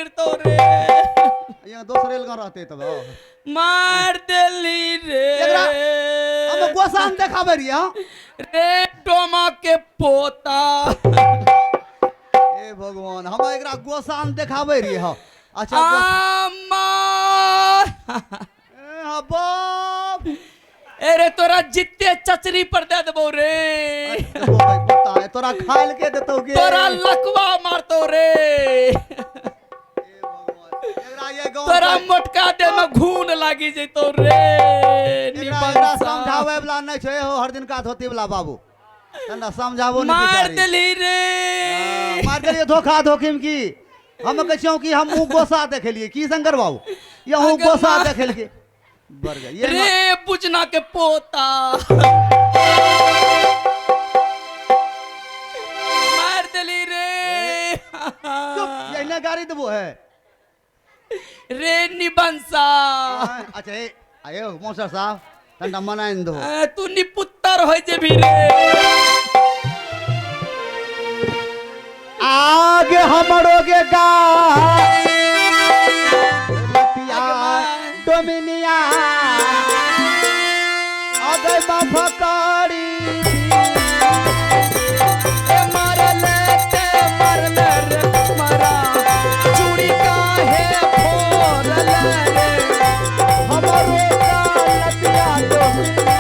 गिरतो रे यहाँ दोसर रेल रहते तब मार देली रे हम गोसाम देखाबे रही हां रे टोमा के पोता ए भगवान हम एकरा गोसाम देखाबे रही हां अच्छा अम्मा ए बाप अरे तोरा जित्ते चचरी पर दे देबो रे देखो भाई पता है तोरा खाइल के देतो के तोरा लकवा मारतो रे ए भगवान एकरा ये गांव तोरा मोटका दे में घून लागी जइतो रे एकरा समझावे वाला नहीं छै हो हर दिन का धोती वाला बाबू तन्ना समझाबो नहीं मार बिचारी देली रे मार देलिए धोखा धोखी में की हम कहछौ कि हम गोसा देखलिए की शंकर बाबू ये हूं गोसा देखल के बर गए ये रे बुचना के पोता मार देली रे चुप ये ना गाड़ी देबो है रे निबंसा अच्छा ए आयो मौसर साहब तन्ना मनाइन दो तू निपुत्तर होय जे भी रे आगे हमरो के गा लतिया डोमिनिया आगे बफकारी ए मारले ते मरले रे मरा चूड़ी काहे फोड़ले रे हमरो का लतिया डोमिनिया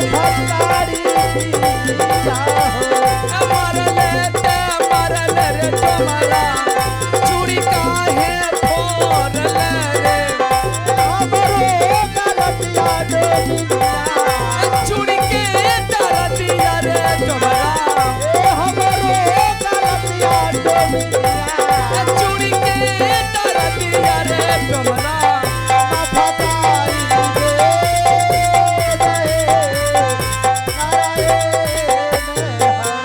बफकारी मरले ते मरले रे तुम्हारा चूड़ी काहे फोड़ले रे हमरो का लतिया डोमिनिया चूड़ी के दरदिया रे तुम्हारा हमरो का लतिया डोमिनिया चूड़ी के दरदिया रे तुम्हारा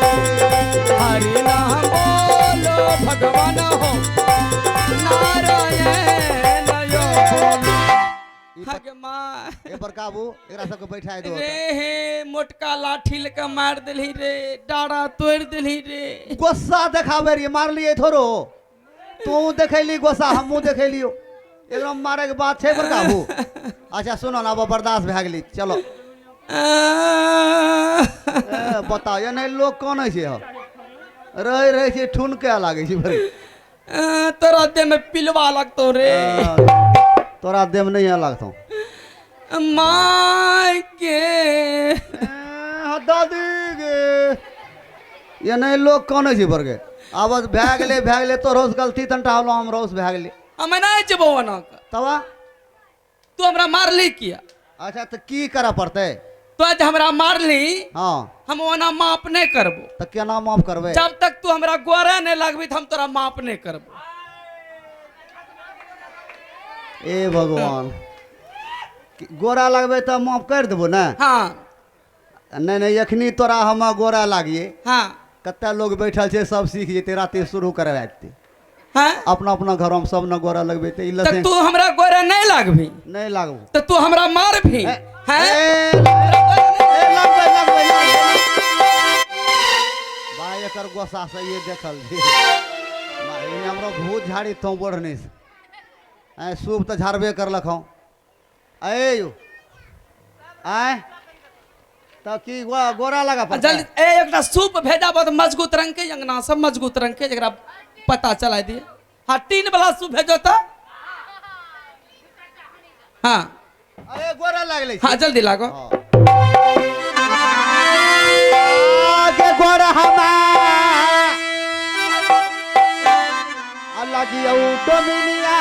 हरि नाम बोलो भगवान हो नारायण यो भगवान ए पर काबू एकरा सबके बैठाय दो रे हे मोटका लाठी लेके मार देली रे डाड़ा तोड़ देली रे गोस्सा देखावे रे मार लिए थोरो तू देखैली गोस्सा हमहू देखैलियो एकदम मारे के बात छै पर काबू अच्छा सुनो ना अब बर्दाश्त भए गेली चलो बताओ ये नहीं लोग कोन छै रह छै ठुनके लागे छै भरी तोरा देह में पिलवा लगतो रे तोरा देह में नहीं लगतो माय के दादी गे ये नहीं लोग कोन छै पर गे आब भए गेले तोरो से गलती तंटा होलो हमरो से भए गेले हमें नहीं जबो ना तवा तू हमरा मारली किया अच्छा तो की करे पड़ते तो आज हमरा मारली हाँ हम ओना माफ नहीं करबो तो केना माफ करबे जब तक तू हमरा गोरा नहीं लगबी तो हम तोरा माफ नहीं करबो ए भगवान गोरा लगबे तो माफ कर देबो ना हाँ नहीं नहीं एखनी तोरा हम गोरा लागिए हाँ कते लोग बैठल छे सब सीख जेते राते शुरू करवा देते हाँ अपना अपना घर में सब न गोरा लगबे ते इल्ल तो से तू हमरा गोरा नहीं लगबी नहीं लागबो तो तू हमरा मार भी हैं लगबे भाई एकर गोसा से ये देखल भाई हमरो भूत झाड़ी तो बढ़ने से ऐ सूप तो झाड़बे करलक हूँ ए यौ आय तो की गोरा लगा पड़ता जल्दी ए एकटा सूप भेजा बहुत मजबूत रंग के अंगना सब मजबूत रंग के जरा पता चला दिए हाँ 3 वाला सूप भेजो तो हाँ अरे गोरा लागले हाँ जल्दी लागो आगे गोरा हमा अल्लाह की डोमिनिया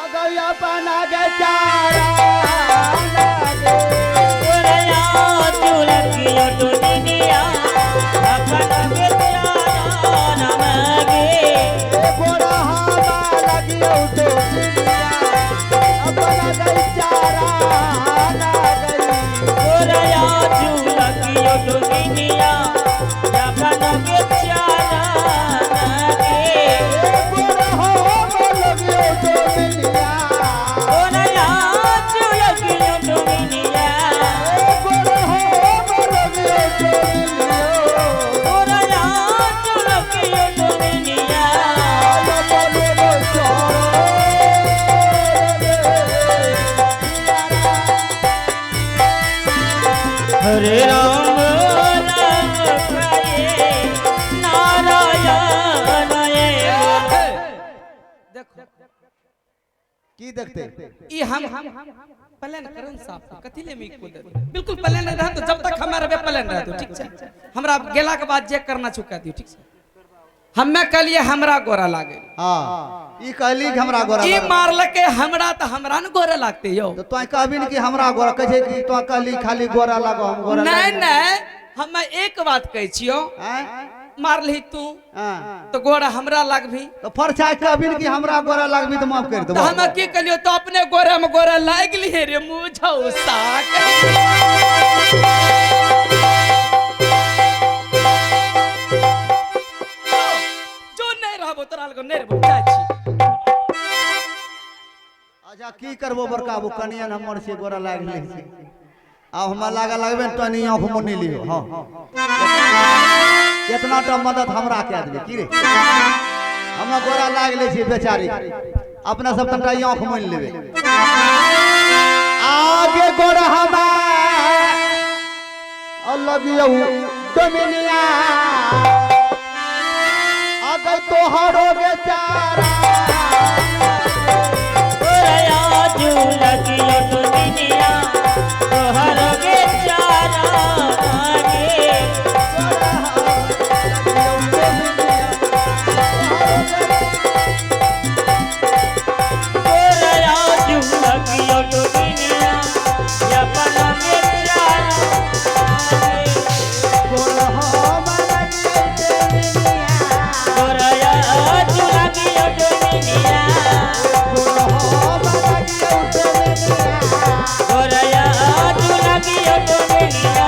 अगर अपन आगे चारा हरे राम राम करे नारायण देखो की देखते ई हम प्लान करन साहब कथी ले मी को दे बिल्कुल प्लान रह तो जब तक हमारे प्लान रह तो ठीक छै हमरा गेला के बाद जे करना चुका दियो ठीक छै हमें कहलिए हमरा गोरा लागे हां ई कहली कि हमरा गोरा ई मारलके हमरा त हमरा न गोरा लागते यो तो तोय कहबिन कि हमरा गोरा कहे कि तो कहली खाली गोरा लागो हम गोरा नहीं नहीं हम एक बात कहै छियो हैं मारली तू हां तो गोरा हमरा लागभी तो फरछाई कहबिन कि हमरा गोरा लागबी तो माफ कर तो देबो हम की कहलियो तो अपने गोरा में गोरा लागली रे मुझौ साक तोरा लग नहीं रहबो जाइ छी अच्छा की करबो बड़का वो कनियन हमर से गोरा लाग ले छी अब हमरा लागा लगबे तो नहीं आंख मुन्नी लियो हां इतना टा मदद हमरा के देबे की रे हमरा गोरा लाग ले छी बेचारी अपना सब तंटा आंख मुन लेबे आगे गोरा हमा अलग यू डोमिनिया अगर तो हरोगे चारा जो लगियो तो दुनिया तोहर बेचारा आगे तोरा जो लगियो तो दुनिया या पना बेचारा तोरा जो लगियो तो दुनिया गोरया तू लगियो तो दुनिया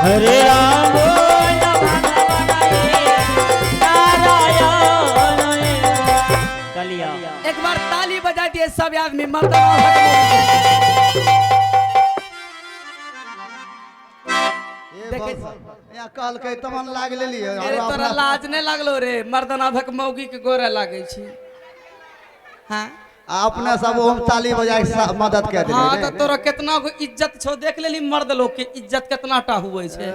हरे राम कलिया एक बार ताली बजा दिए सब आदमी मर्दाना देखे यहाँ कहल के तमन लाग लेली अरे तोरा लाज नहीं लागलो रे मर्दाना भक मौगी के गोरा लागे छी हां अपने सब हम ताली बजाय मदद कर दे हां तो तोरा कितना गो इज्जत छो देख लेली मर्द लोग के इज्जत कितना टा हुए छे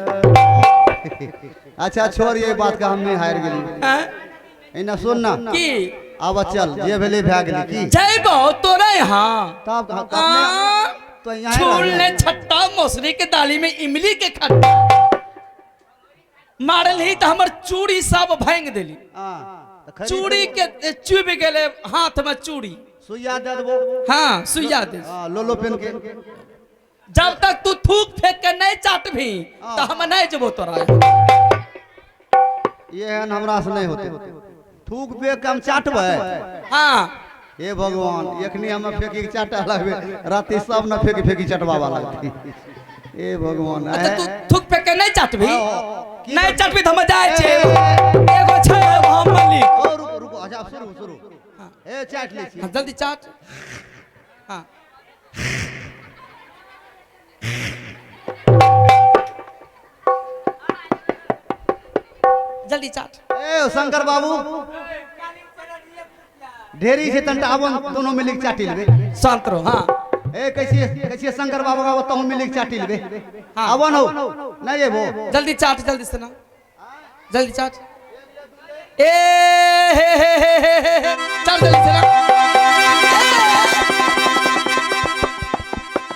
अच्छा छोड़ ये बात का हम नहीं हार गेली हैं इना सुन ना की अब चल जे भेले भा गेली की जइबो तोरे हां तब तो यहाँ छोड़ ले छट्टा मौसरी के दाली में इमली के खट्टा मारली तो हमर चूड़ी सब भांग देली चूड़ी के चुभ गेले हाथ में चूड़ी सुइया दे देबो हां सुइया दे लोलो पेन के जब तक तू थूक फेंक के नहीं चाटभी तो हम नहीं जबो तोरा ये हन हमरा से नहीं होते थूक पे कम चाटबे हां हे भगवान एखनी हम फेंकी के चाटा लगबे राती सब न फेंकी फेंकी चटवावा लगती ए भगवान अच्छा तू थूक फेंक के नहीं चाटभी नहीं चाटभी तो हम जाय छे एगो छै हम मालिक रुको रुको अच्छा शुरू शुरू ए चाट ले छी जल्दी चाट हां जल्दी चाट ए शंकर बाबू ढेरी से तंटा आवन दोनों मिलके चाटी लेबे शांत रहो हां ए कैसे शंकर बाबू का तो मिलके चाटी लेबे हां आवन हो नहीं ये वो जल्दी चाट जल्दी से ना जल्दी चाट ए हे चल जल्दी से ना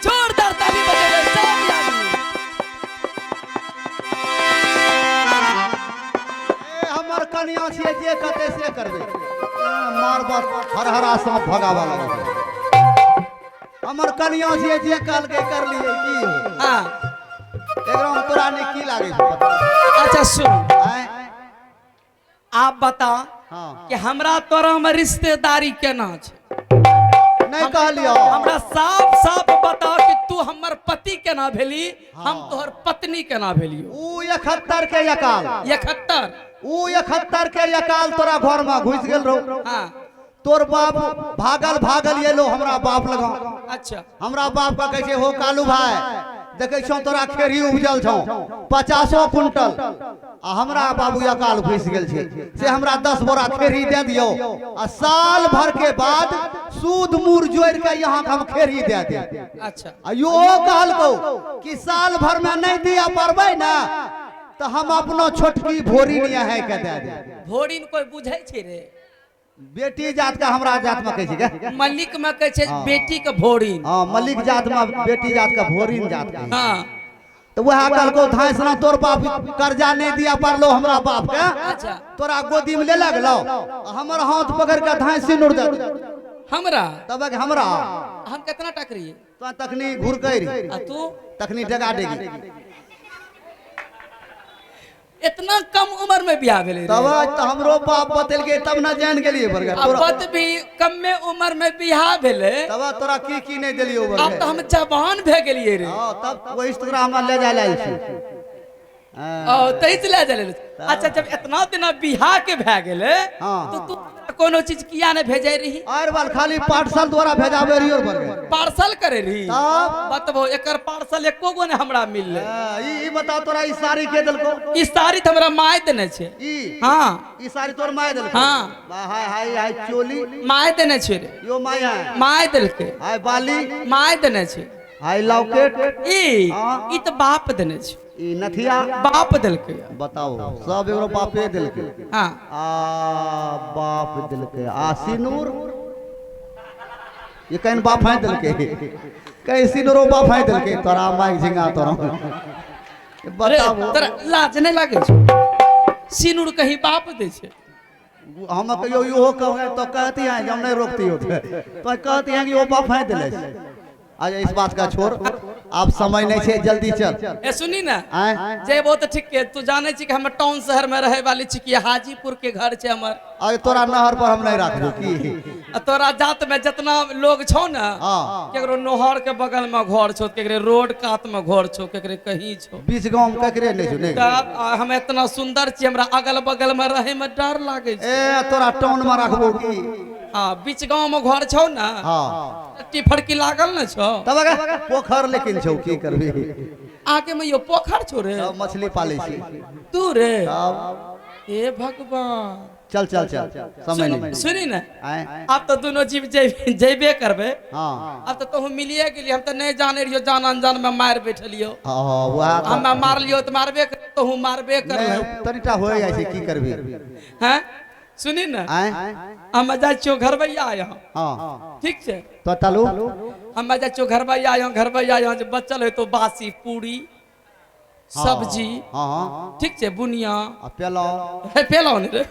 जोरदार ताली बजाओ सब आदमी ए हमर कनिया छिए जे कते से करबे मार बात हर हरा सांप भगावा लगे हमर कनिया छिए जे काल के कर लिए की हां एकदम तोरा ने की लागे अच्छा सुन आय आप बता हां कि हमरा तोरा में रिश्तेदारी केना छै नहीं कहलियो हमरा साफ साफ बता कि तू हमर पति केना भेली हम तोहर पत्नी केना भेली ऊ 71 के यकाल 71 ऊ 71 के यकाल तोरा घर में घुस गेल रहो हां तोर बाप भागल भागल ये लो हमरा बाप लगा अच्छा हमरा बाप का कैसे हो कालू भाई देखे छो तोरा खेरी उपजल छो 50 क्विंटल आ हमरा बाबू अकाल फंस गेल छै से हमरा 10 बोरा खेरी दे दियो आ साल भर के बाद सूद मूर जोड़ के यहाँ के हम खेरी दे दे। अच्छा आ यो कहलको कि साल भर में नहीं दिया पारबै ना तो हम अपनो छोटकी भोरी लिया है के दे दे। भोरिन कोई बुझै छै रे? बेटी जात का हमरा जात में कहै छै के मलिक में कहै छै बेटी के भोरिन। हां मलिक जात में बेटी जात का भोरिन जात का। हां तो वह कहलको धाइस ना तोर बाप कर्जा नहीं दिया पारलो हमरा बाप के। अच्छा तोरा गोदी में ले लगलो हमर हाथ पकड़ के धाइस सिनुर दे हमरा तब के हमरा हम कितना टकरी तो तखनी घुरकै रे आ तू तखनी डगा डेगी इतना कम उम्र में बियाह भेले रे? तब तो हमरो बाप बतेल के तब ना जान गेलिए बरगा अब भी कम में उम्र में बियाह भेले तब तोरा की नहीं देलियो अब बरगा। तो हम जवान भे गेलिए रे। हां तब वही तोरा हम ले जा लाइल छी। ओ तैस ले जा ले। अच्छा जब इतना दिन बियाह के भे गेले हां तो तू कोनो चीज किया ने भेजे रही? और बाल खाली पार्सल द्वारा भेजाबे रहियो बरगा। पार्सल करे रही? तब बतबो एकर पार्सल एको गो ने हमरा मिलले। ई बता तोरा ई साड़ी के देलको? ई साड़ी त हमरा माय देने छै। ई हां ई साड़ी तोर माय देलको? हां हाय हाय हाय चोली माय देने छै रे। यो माय है माय देलके। हाय बाली माय देने छै। हाय लॉकेट ई त बाप देने छै। ई नथिया बाप देलके। बताओ सब एगो बापे देलके। हां आ बाप दिलके आ सिनूर ये कहीं बाप है दिलके कहीं सिनूरो बाप है दिलके तोरा माइक झिंगा तोरा बताओ तोरा लाज नहीं लागे छै? सिनूर कहीं बाप दे छै? हम कहियो यो कहे तो कहती हैं कि हम नहीं रोकती हो तो कहती हैं कि वो बाप है दिले। आज इस बात का छोड़ आप समय नहीं छे जल्दी चल। ए सुनी ना आए जे बहुत ठीक है तू जाने छी कि हम टाउन शहर में रहे वाली छी कि हाजीपुर के घर छै हमर। आज तोरा नहर पर हम नहीं रखबो की आ तोरा जात में जितना लोग छौ ना हां केकरो नहर के बगल में घर छौ केकरे रोड कात में घर छौ केकरे कहीं छौ बीच गांव में ककरे नहीं छो नहीं। तब हम इतना सुंदर छी हमरा अगल बगल में रहे में डर लागे छै। ए तोरा टाउन में रखबो की? हां बीच गांव में घर छौ ना हां फड़की लागल न छौ तब पोखर लेकिन छौ की करबी आगे में यो पोखर छौ रे। तब मछली पाले छी तू रे तब ए भगवान। चल चल चल समय नहीं सुनी ना आए अब तो दोनों जीव जेबे करबे। हां अब तो तू मिलिए गेलिए हम तो नहीं जाने रहियो जान अनजान में मार बैठलियो। हां वह हम मार लियो तो मारबे कर तो हूं मारबे कर तनिटा होय जाय छै की करबी हैं। सुनी ना आए हम जा छियो घरबैया यहाँ। हां ठीक छै तो चलू हम जा छियो घरबैया यहाँ जो बचल है तो बासी पूरी सब्जी हां ठीक छै बुनिया पेलो पेलाओ ने रे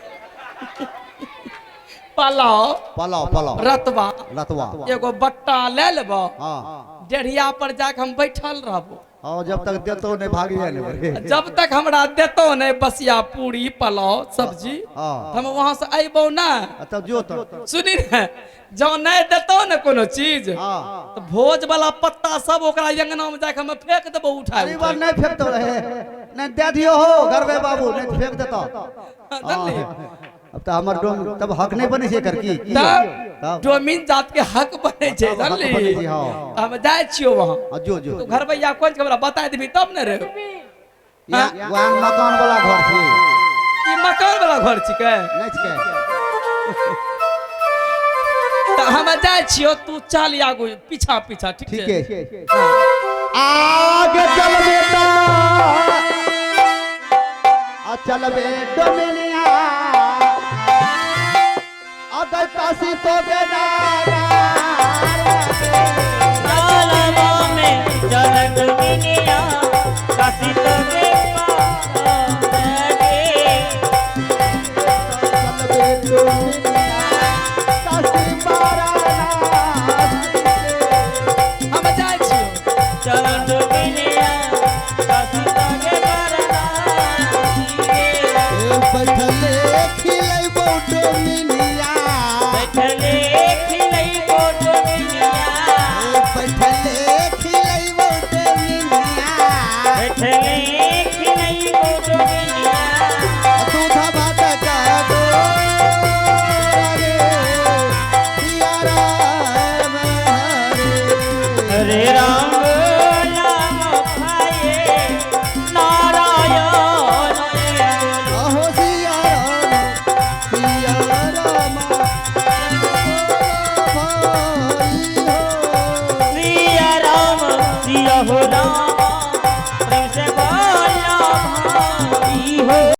पलाव पलाव पलाव रतवा रतवा एगो बट्टा ले लेबो हां डेढ़िया पर जाके हम बैठल रहबो। और जब तक देतो नहीं भागिए नहीं जब तक हमरा देतो नहीं बसिया पूरी पलाव सब्जी हां हम वहां से अइबो ना। तब जो तो सुनी ना जो नहीं देतो ना कोनो चीज हां तो भोज वाला पत्ता सब ओकरा अंगना में जाके हम फेंक देबो उठा अरे बार नहीं फेंकतो रहे नहीं दे दियो हो घरवे बाबू नहीं फेंक देतो। जानली अब तो हमर डोम तब हक नहीं बने छै कर की तब डोमिन जात के हक बने छै जानली। बने छै, हाँ। हम जाय छियो वहां जो जो तो घर भैया कोन के हमरा बता देबी तब न रे। वहां मकान वाला घर छै ई मकान वाला घर छिके नहीं छै त हम जाय छियो तू चल आगू पीछा पीछा ठीक ठीक छै। है आगे चल बेटा आ चल बे डोमिनिया अदर काशी तो बेदारा आलमा में चलत मिलिया काशी तो गे चल बे डोमिनिया काशी बारा हम जाय छियो चलत मिलिया काशी तो गे बैठले खिलै डोमिनिया बैठले खिलै बोलो मिलिया बैठले खिलै डोमिनिया बैठले खिलै बोलो मिलिया दूध भात का दो रे यारा हरे राम नाम खाए नारायण हो रामा प्रेम से बोला भाई हो